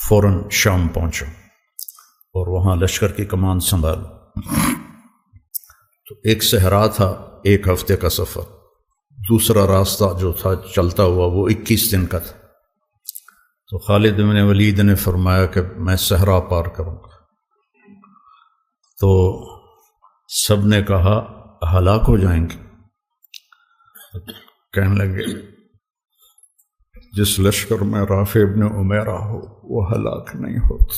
فوراً شام پہنچا اور وہاں لشکر کی کمان سنبھال۔ تو ایک صحرا تھا، 1 ہفتے کا سفر، دوسرا راستہ جو تھا چلتا ہوا وہ 21 دن کا تھا۔ تو خالد بن ولید نے فرمایا کہ میں صحرا پار کروں گا۔ تو سب نے کہا ہلاک ہو جائیں گے۔ کہنے لگے جس لشکر میں رافع ابن عمیرہ ہو وہ ہلاک نہیں ہوتا،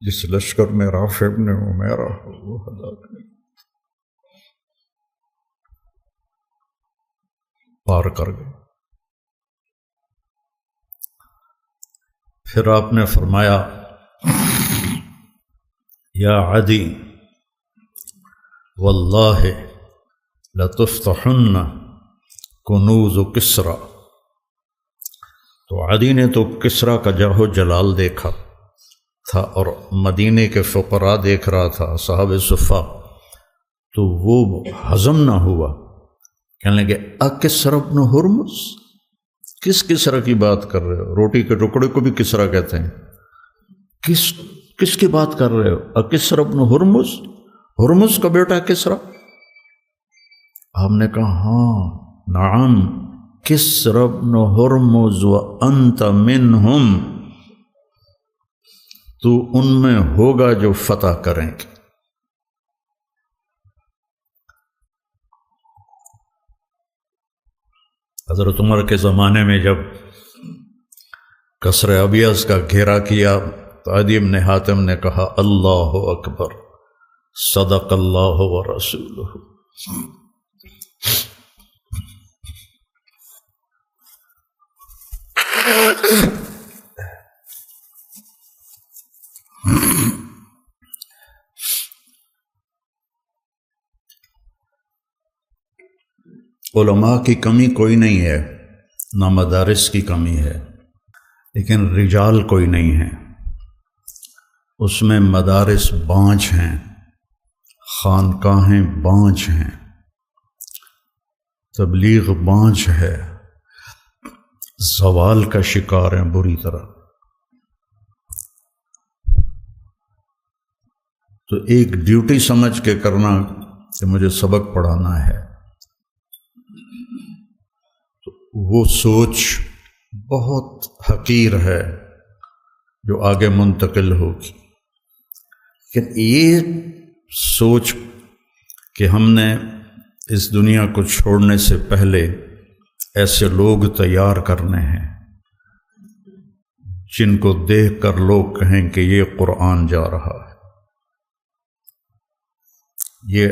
جس لشکر میں رافع ابن عمیرہ ہو وہ ہلاک نہیں ہوتا۔ پار کر گئے۔ پھر آپ نے فرمایا یا عدی واللہ لتفتحن کنوز کسریٰ۔ تو عدی نے تو کسریٰ کا جاہ و جلال دیکھا تھا اور مدینے کے فقراء دیکھ رہا تھا، صحاب صفہ، تو وہ ہضم نہ ہوا۔ کہنے لگے اکسریٰ بن ہرمز، کس کسریٰ کی بات کر رہے ہو؟ روٹی کے ٹکڑے کو بھی کسریٰ کہتے ہیں۔ کس کی بات کر رہے ہو؟ اکسریٰ بن ہرمز، ہرمز کا بیٹا کسریٰ؟ آپ نے کہا ہاں نعم کسریٰ بن ہرمز وانت منہم، تو ان میں ہوگا جو فتح کریں گے۔ حضرت عمر کے زمانے میں جب قصر ابیض کا گھیرا کیا تو عدی بن حاتم نے کہا اللہ اکبر صدق اللہ ورسولہ۔ علماء کی کمی کوئی نہیں ہے، نہ مدارس کی کمی ہے، لیکن رجال کوئی نہیں ہے۔ اس میں مدارس بانجھ ہیں، خانقاہیں بانجھ ہیں، تبلیغ بانجھ ہے، زوال کا شکار ہیں بری طرح۔ تو ایک ڈیوٹی سمجھ کے کرنا کہ مجھے سبق پڑھانا ہے، تو وہ سوچ بہت حقیر ہے جو آگے منتقل ہوگی۔ لیکن یہ سوچ کہ ہم نے اس دنیا کو چھوڑنے سے پہلے ایسے لوگ تیار کرنے ہیں جن کو دیکھ کر لوگ کہیں کہ یہ قرآن جا رہا ہے، یہ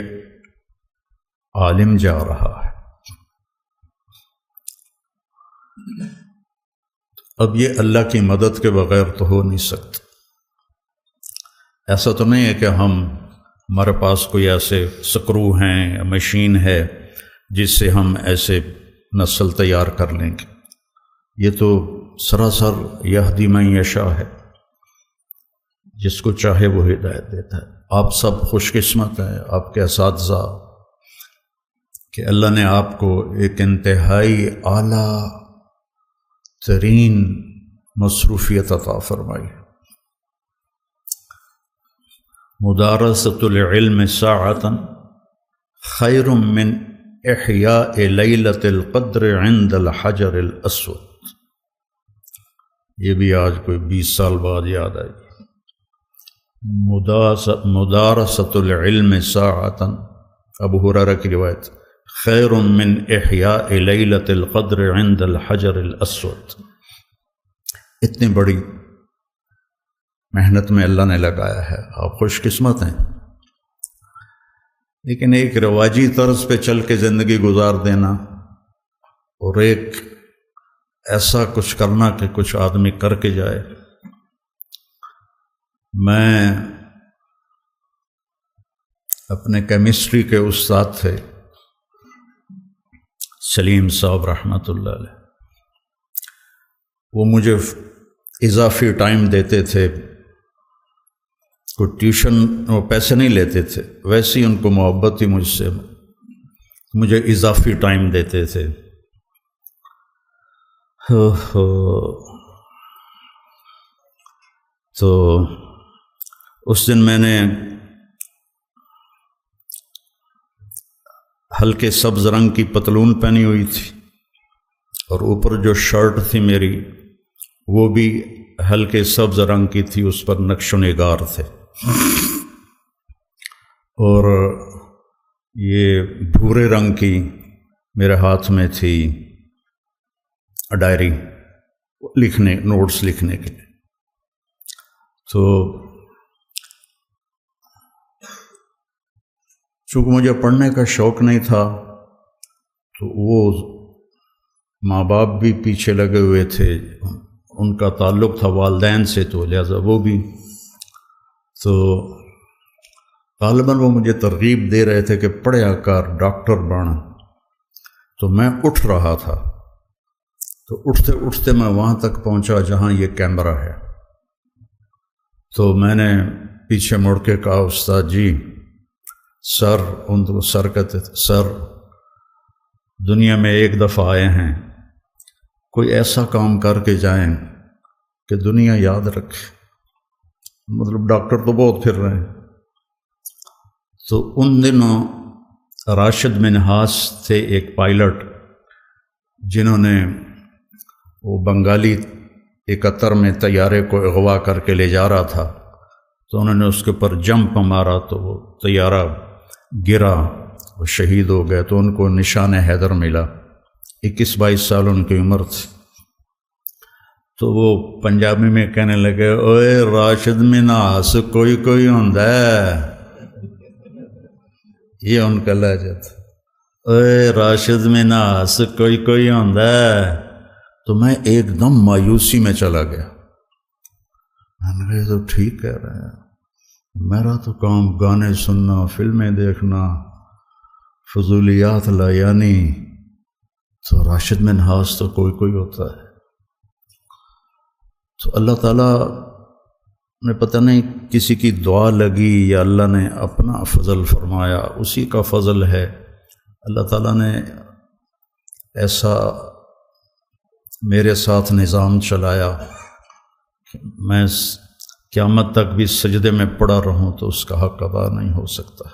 عالم جا رہا ہے۔ اب یہ اللہ کی مدد کے بغیر تو ہو نہیں سکتا۔ ایسا تو نہیں ہے کہ ہمارے پاس کوئی ایسے سکرو ہیں یا مشین ہے جس سے ہم ایسے نسل تیار کر لیں گے۔ یہ تو سراسر یہدی من یشاء ہے، جس کو چاہے وہ ہدایت دیتا ہے۔ آپ سب خوش قسمت ہیں، آپ کے اساتذہ، کہ اللہ نے آپ کو ایک انتہائی اعلیٰ ترین مصروفیت عطا فرمائی۔ مدارسۃ العلم ساعۃ خیر من احیاء لیلۃ القدر عند الحجر الاسود۔ یہ بھی آج کوئی 20 سال بعد یاد آئی۔ مدارسۃ العلم ساعۃ، ابو ہریرہ کی روایت، خیر من احیاء لیلۃ القدر عند الحجر الاسود۔ اتنی بڑی محنت میں اللہ نے لگایا ہے، آپ خوش قسمت ہیں۔ لیکن ایک رواجی طرز پہ چل کے زندگی گزار دینا اور ایک ایسا کچھ کرنا کہ کچھ آدمی کر کے جائے۔ میں اپنے کیمسٹری کے استاد تھے سلیم صاحب رحمۃ اللہ علیہ، وہ مجھے اضافی ٹائم دیتے تھے، کوئی ٹیوشن وہ پیسے نہیں لیتے تھے، ویسے ہی ان کو محبت تھی مجھ سے، مجھے اضافی ٹائم دیتے تھے۔ تو اس دن میں نے ہلکے سبز رنگ کی پتلون پہنی ہوئی تھی اور اوپر جو شرٹ تھی میری وہ بھی ہلکے سبز رنگ کی تھی، اس پر نقش و نگار تھے، اور یہ بھورے رنگ کی میرے ہاتھ میں تھی ڈائری لکھنے، نوٹس لکھنے کے لیے۔ تو چونکہ مجھے پڑھنے کا شوق نہیں تھا تو وہ ماں باپ بھی پیچھے لگے ہوئے تھے، ان کا تعلق تھا والدین سے، تو لہذا وہ بھی، تو غالباً وہ مجھے ترغیب دے رہے تھے کہ پڑھیا کر، ڈاکٹر بن۔ تو میں اٹھ رہا تھا، تو اٹھتے اٹھتے میں وہاں تک پہنچا جہاں یہ کیمرہ ہے، تو میں نے پیچھے مڑ کے کہا استاد جی، سر، ان کو سر کہتے تھے، سر دنیا میں ایک دفعہ آئے ہیں، کوئی ایسا کام کر کے جائیں کہ دنیا یاد رکھے۔ مطلب ڈاکٹر تو بہت پھر رہے ہیں۔ تو ان دنوں راشد منہاس تھے ایک پائلٹ، جنہوں نے وہ بنگالی 71 میں طیارے کو اغوا کر کے لے جا رہا تھا، تو انہوں نے اس کے اوپر جمپ مارا تو وہ طیارہ گرا، وہ شہید ہو گئے، تو ان کو نشان حیدر ملا۔ 21-22 سال ان کی عمر تھی۔ تو وہ پنجابی میں کہنے لگے، اوئے راشد منہاس کوئی کوئی ہوندا ہے، یہ ان کا لہجہ تھا، اوئے راشد منہاس کوئی کوئی ہوندا ہے۔ تو میں ایک دم مایوسی میں چلا گیا، میں نے کہا یہ تو ٹھیک کہہ رہے ہیں، میرا تو کام گانے سننا، فلمیں دیکھنا، فضولیات لا، یعنی تو راشد منہاس تو کوئی کوئی ہوتا ہے۔ تو اللہ تعالیٰ نے پتہ نہیں کسی کی دعا لگی یا اللہ نے اپنا فضل فرمایا، اسی کا فضل ہے۔ اللہ تعالیٰ نے ایسا میرے ساتھ نظام چلایا کہ میں قیامت تک بھی سجدے میں پڑا رہوں تو اس کا حق ادا نہیں ہو سکتا۔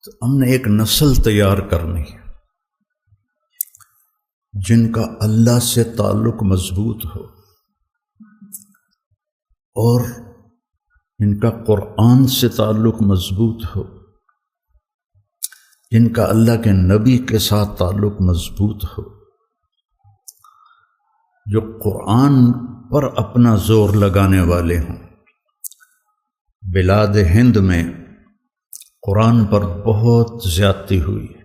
تو ہم نے ایک نسل تیار کرنی ہے جن کا اللہ سے تعلق مضبوط ہو اور جن کا قرآن سے تعلق مضبوط ہو، جن کا اللہ کے نبی کے ساتھ تعلق مضبوط ہو، جو قرآن پر اپنا زور لگانے والے ہوں۔ بلاد ہند میں قرآن پر بہت زیادتی ہوئی ہے،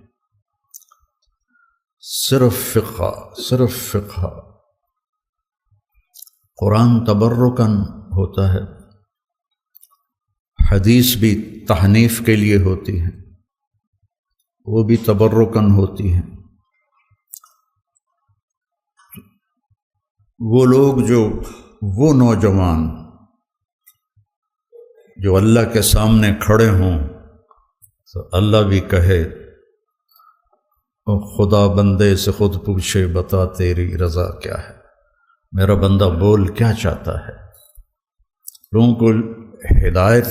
صرف فقہ۔ قرآن تبرکاً ہوتا ہے، حدیث بھی تحنیف کے لیے ہوتی ہیں، وہ بھی تبرکاً ہوتی ہیں۔ وہ لوگ وہ نوجوان جو اللہ کے سامنے کھڑے ہوں تو اللہ بھی کہے، خدا بندے سے خود پوچھے بتا تیری رضا کیا ہے، میرا بندہ بول کیا چاہتا ہے۔ لوگوں کو ہدایت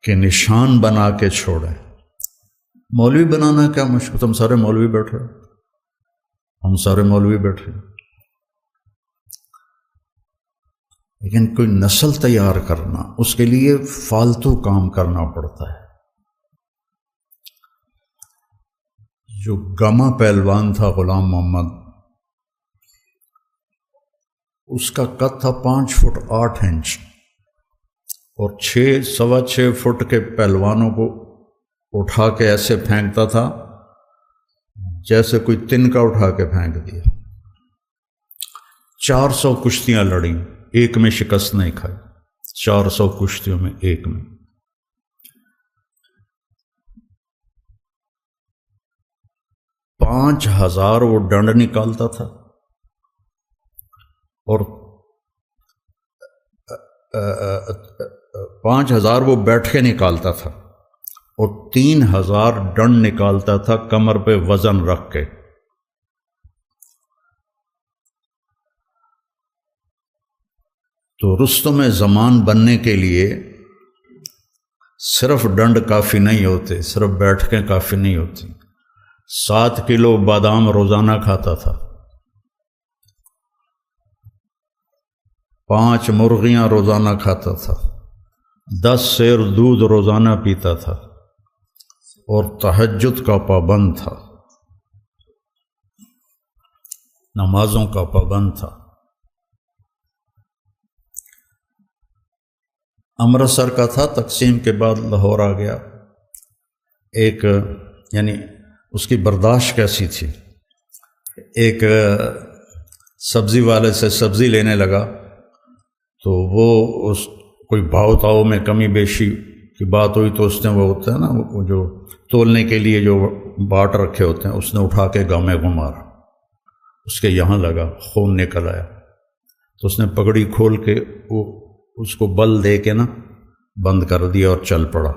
کے نشان بنا کے چھوڑیں۔ مولوی بنانا کیا مشکل، ہم سارے مولوی بیٹھے، لیکن کوئی نسل تیار کرنا، اس کے لیے فالتو کام کرنا پڑتا ہے۔ جو گاما پہلوان تھا غلام محمد، اس کا قد تھا 5 فٹ 8 انچ، اور 6.25 فٹ کے پہلوانوں کو اٹھا کے ایسے پھینکتا تھا جیسے کوئی تنکا اٹھا کے پھینک دیا۔ 400 کشتیاں لڑیں، ایک میں شکست نہیں کھائی، 400 کشتیوں میں ایک میں۔ 5000 وہ ڈنڈ نکالتا تھا، اور 5000 وہ بیٹھ کے نکالتا تھا، اور 3000 ڈنڈ نکالتا تھا کمر پہ وزن رکھ کے۔ تو رستم زمان بننے کے لیے صرف ڈنڈ کافی نہیں ہوتے، صرف بیٹھکیں کافی نہیں ہوتی۔ 7 کلو بادام روزانہ کھاتا تھا، 5 مرغیاں روزانہ کھاتا تھا، 10 سیر دودھ روزانہ پیتا تھا، اور تہجد کا پابند تھا، نمازوں کا پابند تھا۔ امرتسر کا تھا، تقسیم کے بعد لاہور آ گیا۔ ایک یعنی اس کی برداشت کیسی تھی، ایک سبزی والے سے سبزی لینے لگا تو وہ اس کوئی بھاؤ تاؤ میں کمی بیشی کی بات ہوئی تو اس نے وہ ہوتا ہے نا وہ جو تولنے کے لیے جو باٹ رکھے ہوتے ہیں، اس نے اٹھا کے گاؤں میں گھمارا، اس کے یہاں لگا، خون نکل آیا، تو اس نے پگڑی کھول کے وہ اس کو بل دے کے نا بند کر دیا اور چل پڑا۔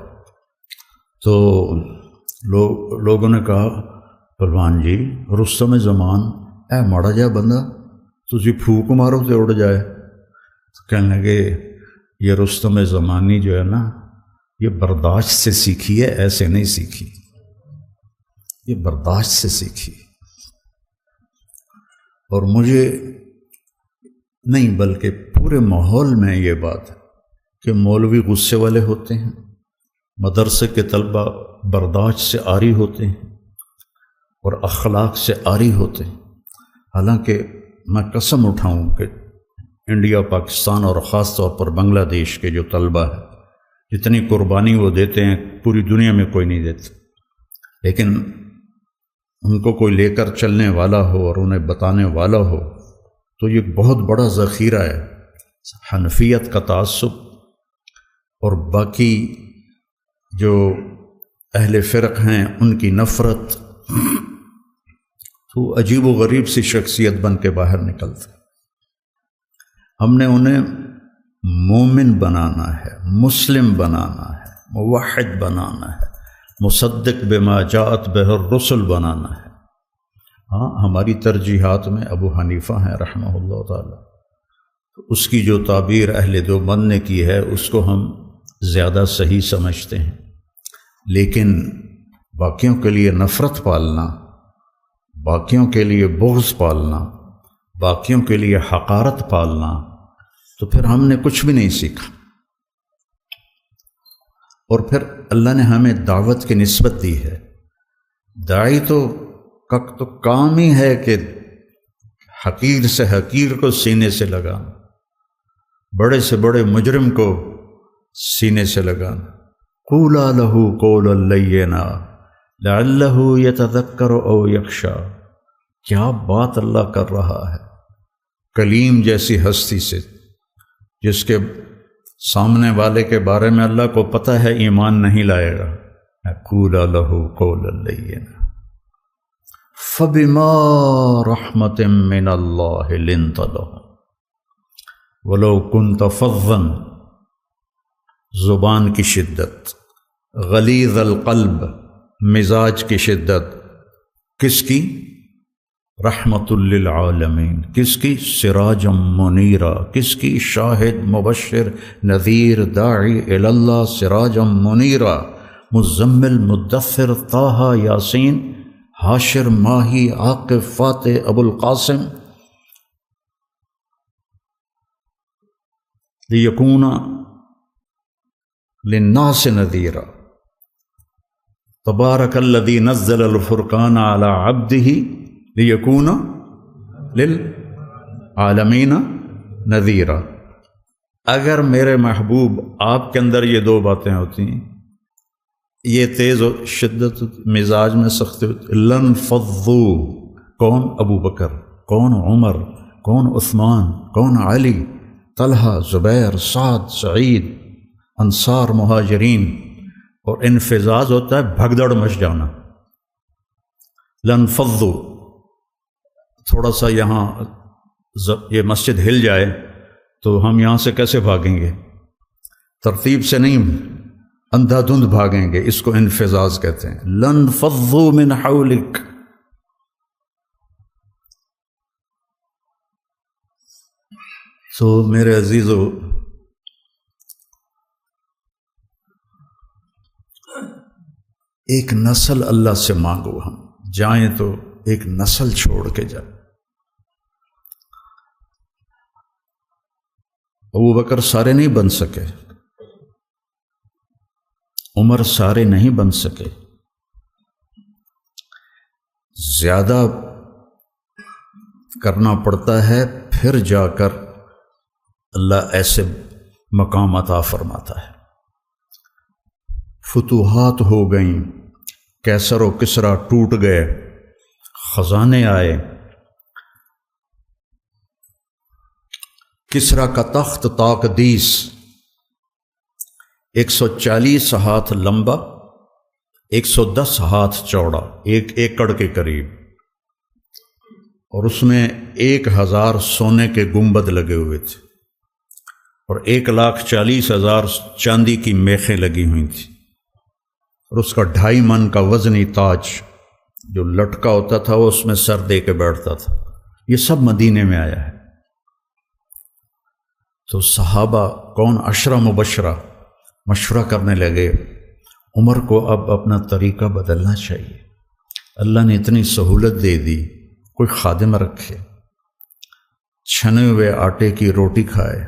تو لوگوں نے کہا پہلوان جی رستم زمان اے ماڑا جا بندہ تسی پھوک مارو تے اڑ جائے۔ تو کہنے لگے یہ رستم زمانی جو ہے نا یہ برداشت سے سیکھی ہے، ایسے نہیں سیکھی، یہ برداشت سے سیکھی۔ اور مجھے نہیں بلکہ پورے ماحول میں یہ بات ہے کہ مولوی غصے والے ہوتے ہیں، مدرسے کے طلبہ برداشت سے عاری ہوتے ہیں اور اخلاق سے عاری ہوتے ہیں۔ حالانکہ میں قسم اٹھاؤں کہ انڈیا، پاکستان اور خاص طور پر بنگلہ دیش کے جو طلبہ ہیں جتنی قربانی وہ دیتے ہیں پوری دنیا میں کوئی نہیں دیتا، لیکن ان کو کوئی لے کر چلنے والا ہو اور انہیں بتانے والا ہو تو یہ بہت بڑا ذخیرہ ہے۔ حنفیت کا تعصب اور باقی جو اہل فرق ہیں ان کی نفرت، تو عجیب و غریب سی شخصیت بن کے باہر نکلتے۔ ہم نے انہیں مومن بنانا ہے، مسلم بنانا ہے، موحد بنانا ہے، مصدق بما جاءت بہ الرسل بنانا ہے۔ ہاں ہماری ترجیحات میں ابو حنیفہ ہیں رحمہ اللہ تعالی، اس کی جو تعبیر اہل دیوبند نے کی ہے اس کو ہم زیادہ صحیح سمجھتے ہیں، لیکن باقیوں کے لیے نفرت پالنا، باقیوں کے لیے بغض پالنا، باقیوں کے لیے حقارت پالنا، تو پھر ہم نے کچھ بھی نہیں سیکھا۔ اور پھر اللہ نے ہمیں دعوت کی نسبت دی ہے۔ داعی تو کام ہی ہے کہ حقیر سے حقیر کو سینے سے لگانا، بڑے سے بڑے مجرم کو سینے سے لگانا۔ قولا لہ قولا لینا لعلہ یتذکر او یخشی۔ کیا بات اللہ کر رہا ہے کلیم جیسی ہستی سے، جس کے سامنے والے کے بارے میں اللہ کو پتہ ہے ایمان نہیں لائے گا۔ قولا لہ قولا لینا فبما رحمت من اللہ لنت لهم ولو كنت فظا، زبان کی شدت، غلیظ القلب، مزاج کی شدت، کس کی؟ رحمت للعالمین، کس کی؟ سراجا منیرا، کس کی؟ شاہد مبشر نذیر داعی الی اللہ سراجا منیرا، مزمل مدثر طٰہٰ یاسین حاشر ماہی عاقب فاتح ابو القاسم، لیکون للناس نذیرا، تبارک الذی نزل الفرقان علی عبدہ لیکون للعالمین نذیرا۔ اگر میرے محبوب آپ کے اندر یہ دو باتیں ہوتی ہیں، یہ تیز و شدت مزاج میں سختی ہوتی، لن فضو، کون؟ ابو بکر، کون؟ عمر، کون؟ عثمان، کون؟ علی، طلحہ، زبیر، سعد، سعید، انصار، مہاجرین۔ اور انفزاز ہوتا ہے بھگدڑ مچ جانا۔ لن فضو، تھوڑا سا یہاں یہ مسجد ہل جائے تو ہم یہاں سے کیسے بھاگیں گے؟ ترتیب سے نہیں، اندھا دھند بھاگیں گے، اس کو انفزاز کہتے ہیں۔ لن فضوا من حولک، تو میرے عزیزو ایک نسل اللہ سے مانگو، ہم جائیں تو ایک نسل چھوڑ کے جائیں۔ ابو بکر سارے نہیں بن سکے، عمر سارے نہیں بن سکے، زیادہ کرنا پڑتا ہے، پھر جا کر اللہ ایسے مقام عطا فرماتا ہے۔ فتوحات ہو گئیں، کیسر و کسرا ٹوٹ گئے، خزانے آئے، کسرا کا تخت تاقدیس 140 ہاتھ لمبا، 110 ہاتھ چوڑا، 1 ایکڑ کے قریب، اور اس میں 1000 سونے کے گنبد لگے ہوئے تھے، اور 1,40,000 چاندی کی میخیں لگی ہوئی تھیں، اور اس کا 2.5 من کا وزنی تاج جو لٹکا ہوتا تھا وہ اس میں سر دے کے بیٹھتا تھا۔ یہ سب مدینے میں آیا ہے۔ تو صحابہ کون 10 مبشرہ مشورہ کرنے لگے، عمر کو اب اپنا طریقہ بدلنا چاہیے، اللہ نے اتنی سہولت دے دی، کوئی خادم رکھے، چھنے ہوئے آٹے کی روٹی کھائے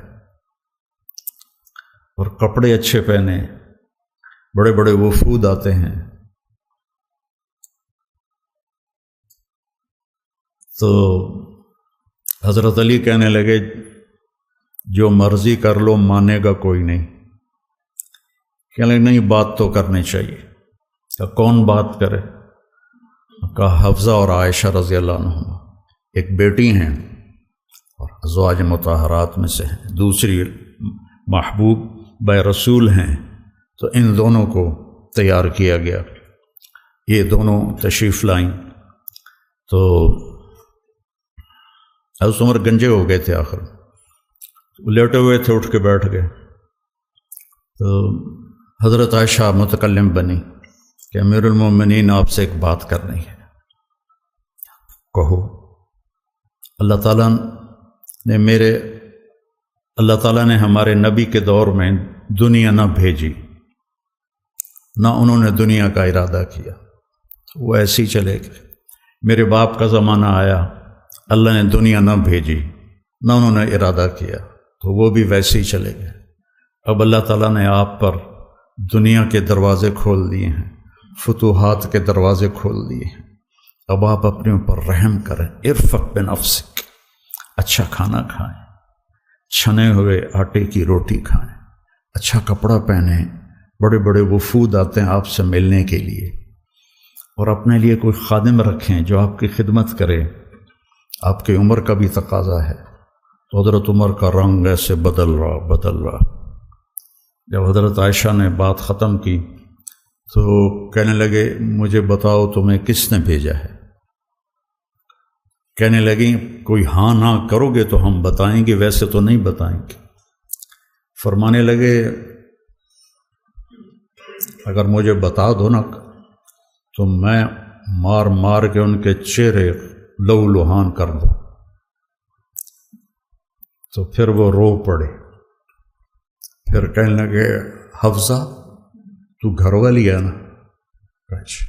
اور کپڑے اچھے پہنے، بڑے بڑے وفود آتے ہیں، تو حضرت علی کہنے لگے جو مرضی کر لو، مانے گا کوئی نہیں۔ کہنے لگے نہیں، بات تو کرنی چاہیے۔ کہ کون بات کرے؟ کہا حفصہ اور عائشہ رضی اللہ عنہما، ایک بیٹی ہیں اور ازواج مطہرات میں سے ہیں، دوسری محبوب بے رسول ہیں، تو ان دونوں کو تیار کیا گیا، یہ دونوں تشریف لائیں۔ تو حضرت عمر گنجے ہو گئے تھے، آخر لیٹے ہوئے تھے، اٹھ کے بیٹھ گئے، تو حضرت عائشہ متکلم بنی کہ امیر المومنین آپ سے ایک بات کرنی ہے، کہو۔ اللہ تعالیٰ نے ہمارے نبی کے دور میں دنیا نہ بھیجی، نہ انہوں نے دنیا کا ارادہ کیا، وہ ایسے ہی چلے گئے۔ میرے باپ کا زمانہ آیا، اللہ نے دنیا نہ بھیجی، نہ انہوں نے ارادہ کیا، تو وہ بھی ویسے ہی چلے گئے۔ اب اللہ تعالیٰ نے آپ پر دنیا کے دروازے کھول دیے ہیں، فتوحات کے دروازے کھول دیے ہیں، اب آپ اپنے اوپر رحم کریں، ارفق بنفسک، اچھا کھانا کھائیں، چھنے ہوئے آٹے کی روٹی کھائیں، اچھا کپڑا پہنیں، بڑے بڑے وفود آتے ہیں آپ سے ملنے کے لیے، اور اپنے لیے کوئی خادم رکھیں جو آپ کی خدمت کرے، آپ کی عمر کا بھی تقاضا ہے۔ تو حضرت عمر کا رنگ ایسے بدل رہا۔ جب حضرت عائشہ نے بات ختم کی تو کہنے لگے مجھے بتاؤ تمہیں کس نے بھیجا ہے؟ کہنے لگیں کوئی ہاں نہ کرو گے تو ہم بتائیں گے، ویسے تو نہیں بتائیں گے۔ فرمانے لگے اگر مجھے بتا دو نا تو میں مار مار کے ان کے چہرے لہو لہان کر دوں۔ تو پھر وہ رو پڑے، پھر کہنے لگے حفصہ تو گھر والی ہے نا؟ اچھا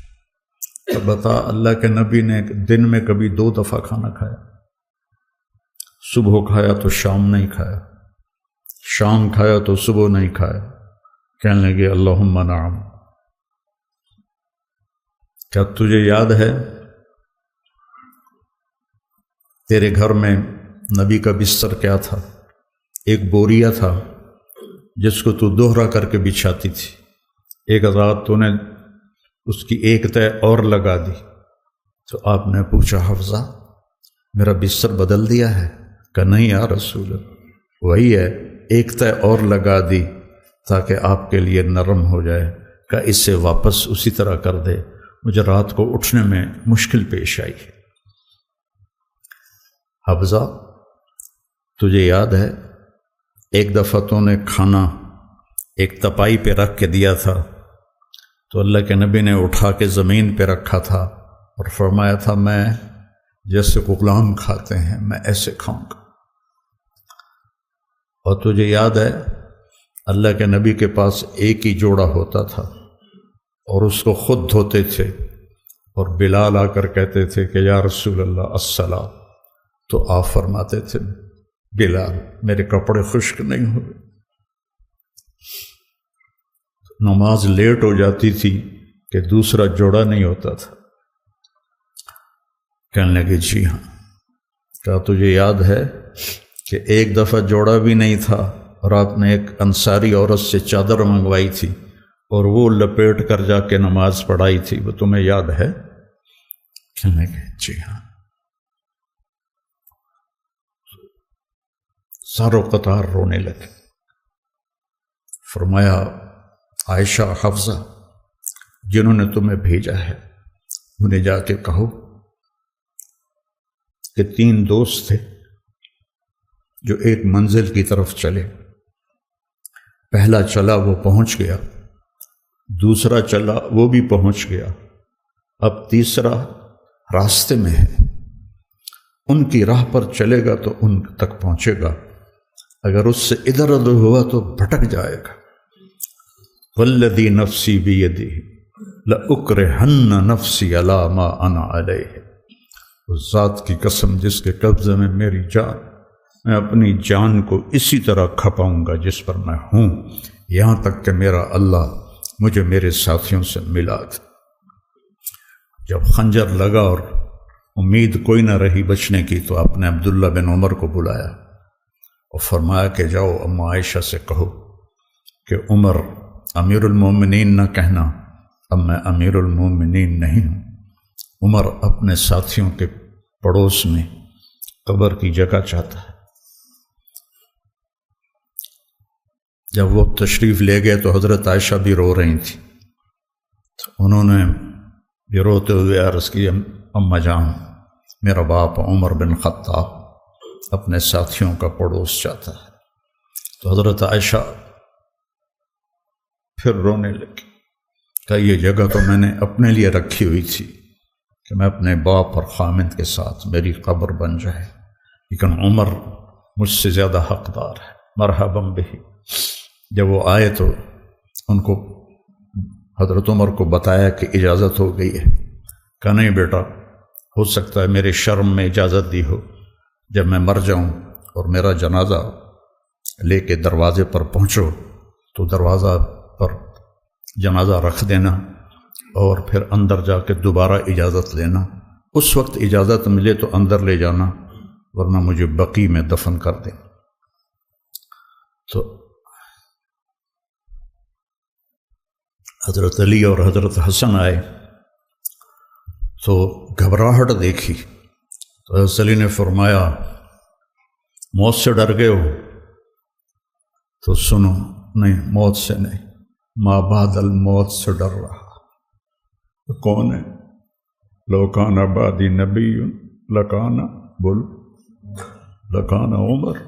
تو بتا، اللہ کے نبی نے دن میں کبھی 2 دفعہ کھانا کھایا؟ صبح کھایا تو شام نہیں کھایا، شام کھایا تو صبح نہیں کھایا۔ کہنے لگے اللہم نعم۔ کیا تجھے یاد ہے تیرے گھر میں نبی کا بستر کیا تھا؟ ایک بوریا تھا جس کو تو دوہرا کر کے بچھاتی تھی، ایک رات تو نے اس کی ایک تہہ اور لگا دی۔ تو آپ نے پوچھا حفصہ میرا بستر بدل دیا ہے؟ کہ نہیں یا رسول اللہ، وہی ہے، ایک تہہ اور لگا دی تاکہ آپ کے لیے نرم ہو جائے۔ کہ اس سے واپس اسی طرح کر دے، مجھے رات کو اٹھنے میں مشکل پیش آئی۔ حفصہ تجھے یاد ہے ایک دفعہ تو نے کھانا ایک تپائی پہ رکھ کے دیا تھا، تو اللہ کے نبی نے اٹھا کے زمین پہ رکھا تھا اور فرمایا تھا میں جیسے غلام کھاتے ہیں میں ایسے کھاؤں گا۔ اور تجھے یاد ہے اللہ کے نبی کے پاس ایک ہی جوڑا ہوتا تھا اور اس کو خود دھوتے تھے، اور بلال آ کر کہتے تھے کہ یا رسول اللہ الصلاۃ، تو آپ فرماتے تھے بلال میرے کپڑے خشک نہیں ہوئے۔ نماز لیٹ ہو جاتی تھی کہ دوسرا جوڑا نہیں ہوتا تھا۔ کہنے لگے جی ہاں۔ کہا تجھے یاد ہے کہ ایک دفعہ جوڑا بھی نہیں تھا اور آپ نے ایک انصاری عورت سے چادر منگوائی تھی اور وہ لپیٹ کر جا کے نماز پڑھائی تھی، وہ تمہیں یاد ہے؟ کہنے لگے جی ہاں۔ ساروں قطار رونے لگے۔ فرمایا عائشہ حفصہ جنہوں نے تمہیں بھیجا ہے انہیں جا کے کہو کہ 3 دوست تھے جو ایک منزل کی طرف چلے، پہلا چلا وہ پہنچ گیا، دوسرا چلا وہ بھی پہنچ گیا، اب تیسرا راستے میں ہے، ان کی راہ پر چلے گا تو ان تک پہنچے گا، اگر اس سے ادھر ادھر ہوا تو بھٹک جائے گا۔ والذی نفسی بیدہ لأکرہن نفسی علی ما انا علیہ، اس ذات کی قسم جس کے قبضے میں میری جان، میں اپنی جان کو اسی طرح کھپاؤں گا جس پر میں ہوں، یہاں تک کہ میرا اللہ مجھے میرے ساتھیوں سے ملا دے۔ جب خنجر لگا اور امید کوئی نہ رہی بچنے کی تو آپ نے عبداللہ بن عمر کو بلایا اور فرمایا کہ جاؤ اما عائشہ سے کہو کہ عمر امیر المومنین نہ کہنا، اب میں امیر المومنین نہیں ہوں۔ عمر اپنے ساتھیوں کے پڑوس میں قبر کی جگہ چاہتا ہے۔ جب وہ تشریف لے گئے تو حضرت عائشہ بھی رو رہی تھی، تو انہوں نے بھی روتے ہوئے عرض کی اماں جان میرا باپ عمر بن خطاب اپنے ساتھیوں کا پڑوس چاہتا ہے۔ تو حضرت عائشہ پھر رونے لگی، کہ یہ جگہ تو میں نے اپنے لیے رکھی ہوئی تھی کہ میں اپنے باپ اور خامند کے ساتھ میری قبر بن جائے، لیکن عمر مجھ سے زیادہ حقدار ہے، مرحبا بہ۔ جب وہ آئے تو ان کو حضرت عمر کو بتایا کہ اجازت ہو گئی ہے۔ کہا نہیں بیٹا، ہو سکتا ہے میرے شرم میں اجازت دی ہو، جب میں مر جاؤں اور میرا جنازہ لے کے دروازے پر پہنچو تو دروازہ پر جنازہ رکھ دینا اور پھر اندر جا کے دوبارہ اجازت لینا، اس وقت اجازت ملے تو اندر لے جانا ورنہ مجھے بقیع میں دفن کر دیں۔ تو حضرت علی اور حضرت حسن آئے تو گھبراہٹ دیکھی تو حضرت علی نے فرمایا موت سے ڈر گئے ہو؟ تو سنو نہیں، موت سے نہیں، ما بعد الموت سے ڈر رہا۔ تو کون ہے؟ لو کان بعدی نبی لکان بول لکان عمر،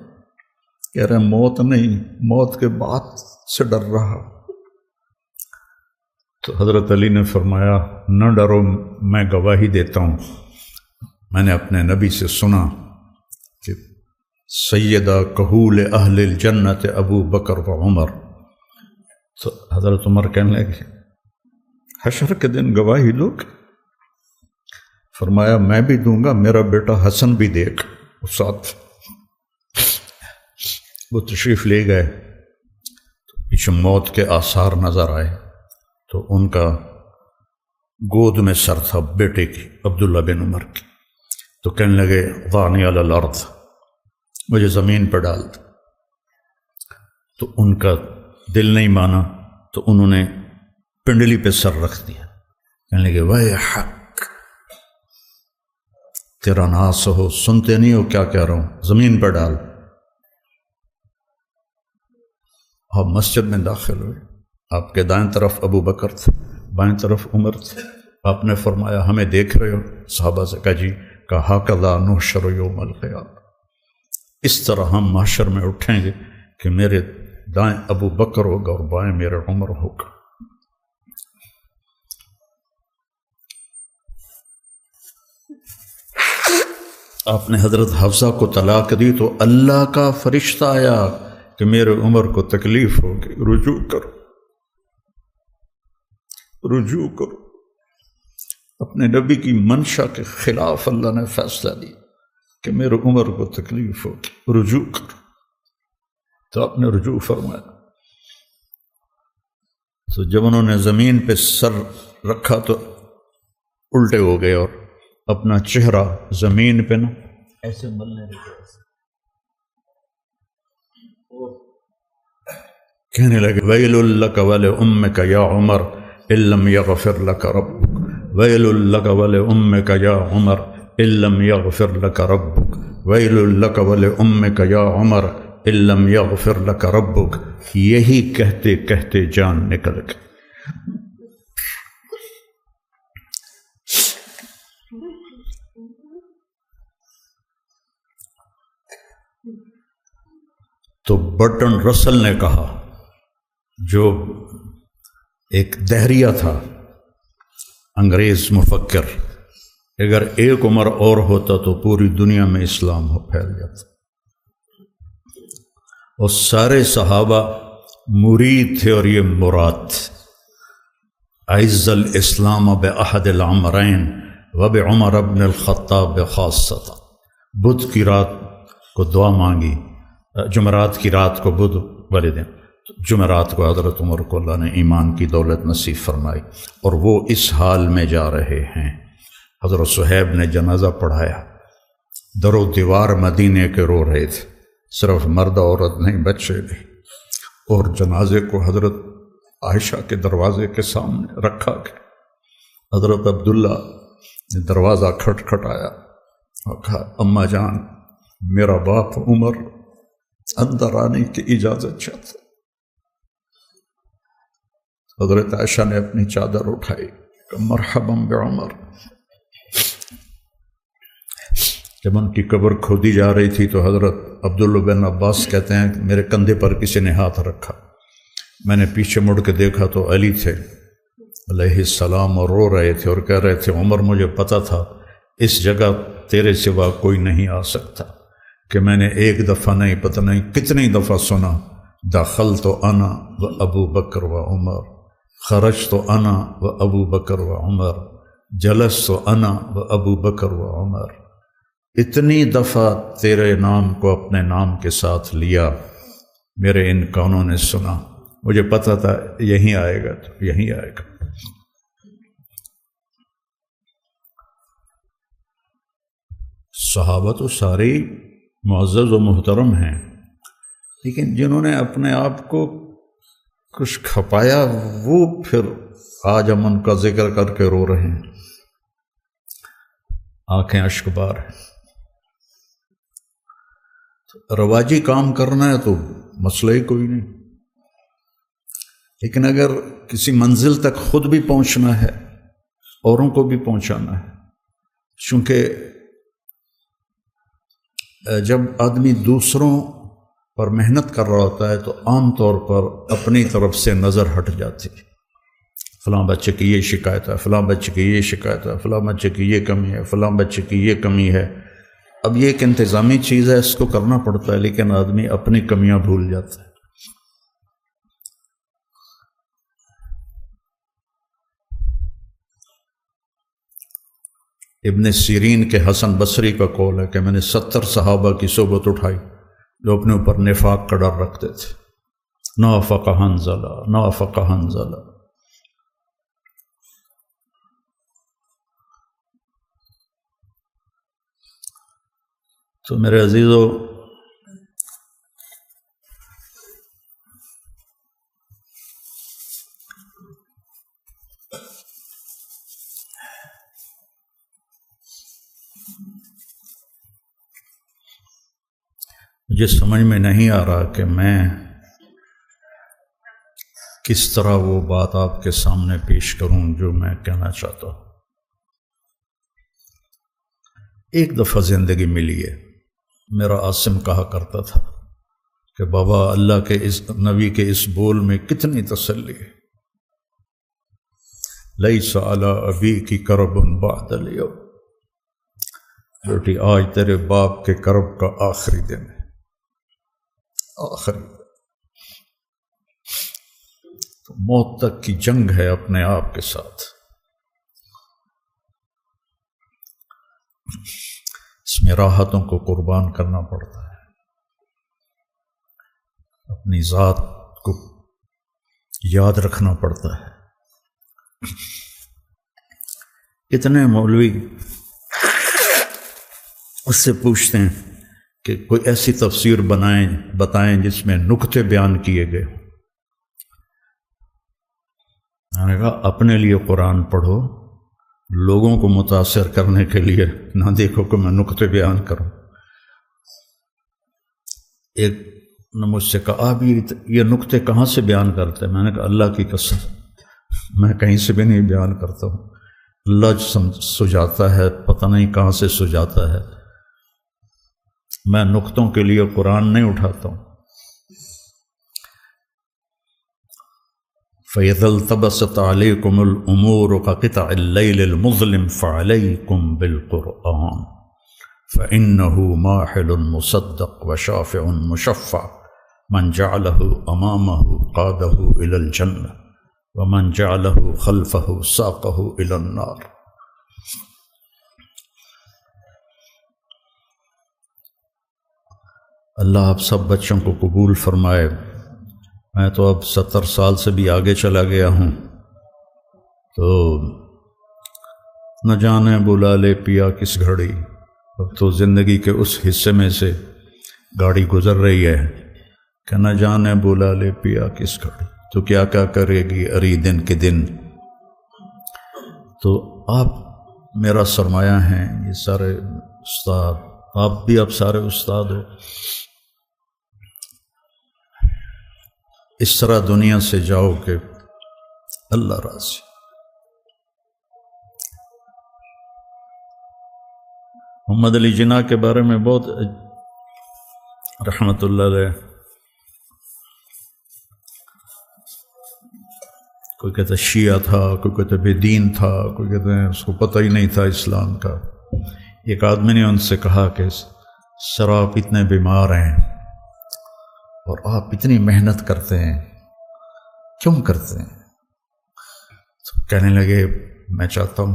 کہہ رہے موت نہیں، موت کے بعد سے ڈر رہا۔ تو حضرت علی نے فرمایا نہ ڈرو، میں گواہی دیتا ہوں، میں نے اپنے نبی سے سنا کہ سیدہ کہول اہل الجنت ابو بکر و عمر۔ تو حضرت عمر کہنے لگے حشر کے دن گواہی دو گے؟ فرمایا میں بھی دوں گا، میرا بیٹا حسن بھی دیکھ اس ساتھ۔ وہ تشریف لے گئے، پیچھے موت کے آثار نظر آئے تو ان کا گود میں سر تھا بیٹے کی، عبداللہ بن عمر کی۔ تو کہنے لگے ضعنی علی الارض، مجھے زمین پر ڈال دو۔ تو ان کا دل نہیں مانا تو انہوں نے پنڈلی پہ سر رکھ دیا، کہنے لگے ویحک، تیرا ناس ہو، سنتے نہیں ہو کیا کہہ رہا ہوں، زمین پر ڈال۔ آپ مسجد میں داخل ہوئے، آپ کے دائیں طرف ابو بکر تھے، بائیں طرف عمر تھے۔ آپ نے فرمایا ہمیں دیکھ رہے ہو؟ صحابہ سے کہا جی، کہا ھکذا نحشر یوم القیامہ، اس طرح ہم محشر میں اٹھیں گے کہ میرے دائیں ابو بکر ہوگا اور بائیں میرا عمر ہوگا۔ آپ نے حضرت حفصہ کو طلاق دی تو اللہ کا فرشتہ آیا کہ میرے عمر کو تکلیف ہوگی، رجوع کرو، رجوع کرو۔ اپنے نبی کی منشا کے خلاف اللہ نے فیصلہ دیا کہ میرے عمر کو تکلیف ہوگی، رجوع کرو۔ تو آپ نے رجوع فرمایا۔ تو جب انہوں نے زمین پہ سر رکھا تو الٹے ہو گئے اور اپنا چہرہ زمین پہ نہ ایسے ملنے لگے، کہنے لگے ویل لک ولامک یا عمر ان لم یغفر لک ربک، ویل لک ولامک یا عمر ان لم یغفر لک ربک، ویل لک ولامک یا عمر ان لم یغفر لک ربک۔ یہی کہتے کہتے جان نکل گئی۔ تو برٹن رسل نے کہا، جو ایک دہریہ تھا، انگریز مفکر، اگر ایک عمر اور ہوتا تو پوری دنیا میں اسلام پھیل جاتا، اور سارے صحابہ مرید تھے اور یہ مراد تھے۔ اعز الاسلام باحد العمرین وبعمر بن الخطاب خاصۃ۔ بدھ کی رات کو دعا مانگی، جمعرات کی رات کو بدھ والے دن، جمعرات کو حضرت عمر کو اللہ نے ایمان کی دولت نصیب فرمائی، اور وہ اس حال میں جا رہے ہیں۔ حضرت صہیب نے جنازہ پڑھایا، در و دیوار مدینے کے رو رہے تھے، صرف مرد عورت نہیں، بچے بھی، اور جنازے کو حضرت عائشہ کے دروازے کے سامنے رکھا گیا۔ حضرت عبداللہ نے دروازہ کھٹکھٹایا اور کہا اماں جان، میرا باپ عمر اندر آنے کی اجازت چاہتا۔ حضرت عائشہ نے اپنی چادر اٹھائی کہ مرحبا بعمر۔ جب ان کی قبر کھودی جا رہی تھی تو حضرت عبداللہ بن عباس کہتے ہیں کہ میرے کندھے پر کسی نے ہاتھ رکھا، میں نے پیچھے مڑ کے دیکھا تو علی تھے علیہ السلام، اور رو رہے تھے اور کہہ رہے تھے عمر مجھے پتا تھا اس جگہ تیرے سوا کوئی نہیں آ سکتا، کہ میں نے ایک دفعہ نہیں پتہ نہیں کتنی دفعہ سنا دخلت انا و ابو بکر و عمر، خرجت انا و ابو بکر و عمر، جلست انا و ابو بکر و عمر۔ اتنی دفعہ تیرے نام کو اپنے نام کے ساتھ لیا، میرے ان کانوں نے سنا، مجھے پتہ تھا یہیں آئے گا تو یہیں آئے گا۔ صحابہ تو سارے معزز و محترم ہیں، لیکن جنہوں نے اپنے آپ کو کچھ کھپایا وہ پھر آج ہم ان کا ذکر کر کے رو رہے ہیں، آنکھیں اشک بار ہیں۔ رواجی کام کرنا ہے تو مسئلہ ہی کوئی نہیں، لیکن اگر کسی منزل تک خود بھی پہنچنا ہے، اوروں کو بھی پہنچانا ہے، چونکہ جب آدمی دوسروں پر محنت کر رہا ہوتا ہے تو عام طور پر اپنی طرف سے نظر ہٹ جاتی ہے، فلاں بچے کی یہ شکایت ہے، فلاں بچے کی یہ شکایت ہے، فلاں بچے کی یہ کمی ہے، فلاں بچے کی یہ کمی ہے۔ اب یہ ایک انتظامی چیز ہے، اس کو کرنا پڑتا ہے، لیکن آدمی اپنی کمیاں بھول جاتا ہے۔ ابن سیرین کے حسن بصری کا قول ہے کہ میں نے 70 صحابہ کی صحبت اٹھائی جو اپنے اوپر نفاق کا ڈر رکھتے تھے، نافق حنظلہ، نافق حنظلہ۔ تو میرے عزیزو، مجھے سمجھ میں نہیں آ رہا کہ میں کس طرح وہ بات آپ کے سامنے پیش کروں جو میں کہنا چاہتا ہوں۔ ایک دفعہ زندگی ملی ہے، میرا عاصم کہا کرتا تھا کہ بابا اللہ کے اس نبی کے اس بول میں کتنی تسلی ہے، لیس علی ابیک کرب بعد الیوم، بیٹی آج تیرے باپ کے کرب کا آخری دن ہے، آخری تو موت تک کی جنگ ہے اپنے آپ کے ساتھ۔ اس میں راحتوں کو قربان کرنا پڑتا ہے، اپنی ذات کو یاد رکھنا پڑتا ہے۔ اتنے مولوی اس سے پوچھتے ہیں کہ کوئی ایسی تفسیر بتائیں جس میں نکتے بیان کیے گئے۔ میں نے کہا اپنے لیے قرآن پڑھو، لوگوں کو متاثر کرنے کے لیے نہ دیکھو کہ میں نکتے بیان کروں۔ ایک نے مجھ سے کہا آپ یہ نکتے کہاں سے بیان کرتے ہیں؟ میں نے کہا اللہ کی قسم میں کہیں سے بھی نہیں بیان کرتا ہوں، اللہ سجاتا ہے، پتہ نہیں کہاں سے سجاتا ہے، میں نکتوں کے لیے قرآن نہیں اٹھاتا ہوں۔ فَإِذَا الْتَبَسَتْ عَلَيْكُمُ الْأُمُورُ كَقِطَعِ اللَّيْلِ الْمُظْلِمِ فَعَلَيْكُمْ بِالْقُرْآنِ فَإِنَّهُ مَاحِلٌ مُصَدَّقٌ وَشَافِعٌ مُشَفَّعٌ مَنْ جَعَلَهُ أَمَامَهُ قَادَهُ إِلَى الْجَنَّةِ وَمَنْ جَعَلَهُ خَلْفَهُ سَاقَهُ إِلَى النَّارِ۔ اللہ آپ سب بچوں کو قبول فرمائے۔ میں تو اب 70 سال سے بھی آگے چلا گیا ہوں، تو نہ جانے بلا لے پیا کس گھڑی، اب تو زندگی کے اس حصے میں سے گاڑی گزر رہی ہے کہ نہ جانے بلا لے پیا کس گھڑی، تو کیا کیا کرے گی اری دن کے دن۔ تو آپ میرا سرمایہ ہیں، یہ سارے استاد، آپ بھی اب سارے استاد ہو، اس طرح دنیا سے جاؤ کہ اللہ راضی۔ محمد علی جناح کے بارے میں بہت رحمت اللہ علیہ، کوئی کہتا شیعہ تھا، کوئی کہتا بے دین تھا، کوئی کہتے ہیں اس کو پتہ ہی نہیں تھا اسلام کا۔ ایک آدمی نے ان سے کہا کہ سر آپ اتنے بیمار ہیں اور آپ اتنی محنت کرتے ہیں، کیوں کرتے ہیں؟ تو کہنے لگے میں چاہتا ہوں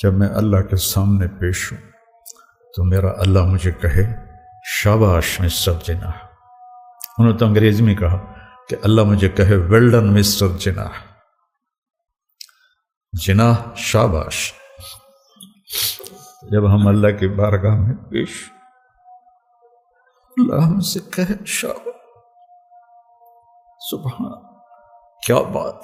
جب میں اللہ کے سامنے پیش ہوں تو میرا اللہ مجھے کہے شاباش مسٹر جناح۔ انہوں نے تو انگریزی میں کہا کہ اللہ مجھے کہے ویل ڈن مسٹر جناح، جناح شاباش۔ جب ہم اللہ کی بارگاہ میں پیش، اللہ ہم سے کہے شاباش، سبحان، کیا بات۔